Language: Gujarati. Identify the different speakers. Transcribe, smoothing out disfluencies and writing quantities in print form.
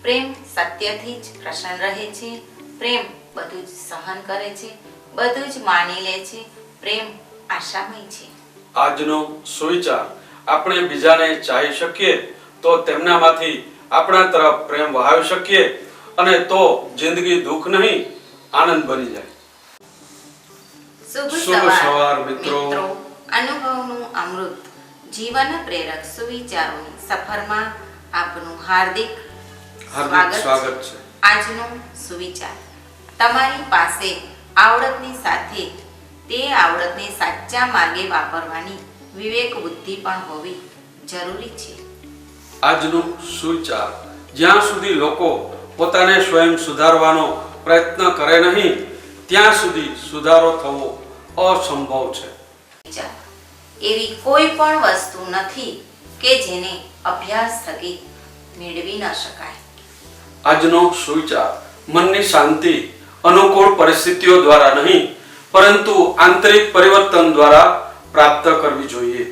Speaker 1: પ્રેમ સત્યથી જ પ્રસન્ન રહે છે, પ્રેમ બધું જ સહન કરે છે, બધું જ માની લે છે, પ્રેમ આશામય છે।
Speaker 2: આજનો સુવિચાર આપણે બીજાને ચાહી શકીએ તો તેમનામાંથી આપણા તરફ પ્રેમ વહાવી શકીએ અને તો જિંદગી દુઃખ નહીં આનંદ બની જાય।
Speaker 1: શુભ
Speaker 2: શુભ
Speaker 1: સવાર
Speaker 2: સવાર મિત્રો।
Speaker 1: અનુભવનું અમૃત જીવન પ્રેરક સુવિચારોની સફરમાં આપનું હાર્દિક
Speaker 2: સ્વાગત છે।
Speaker 1: આજનો સુવિચાર, તમારી પાસે આવડતની સાથે તે આવડતને સાચા માર્ગે વાપરવાની વિવેક બુદ્ધિ પણ હોવી જરૂરી છે।
Speaker 2: આજનો સુવિચાર, જ્યાં સુધી લોકો પોતાને સ્વયં સુધારવાનો પ્રયત્ન કરે નહીં ત્યાં સુધી સુધારો થવો અસંભવ છે।
Speaker 1: એવી કોઈ પણ વસ્તુ નથી કે જેને અભ્યાસ થકી મેળવી ન શકાય।
Speaker 2: આજનો સુવિચાર, મનની શાંતિ અનુકૂળ પરિસ્થિતિઓ દ્વારા નહીં પરંતુ આંતરિક પરિવર્તન દ્વારા પ્રાપ્ત કરવી જોઈએ।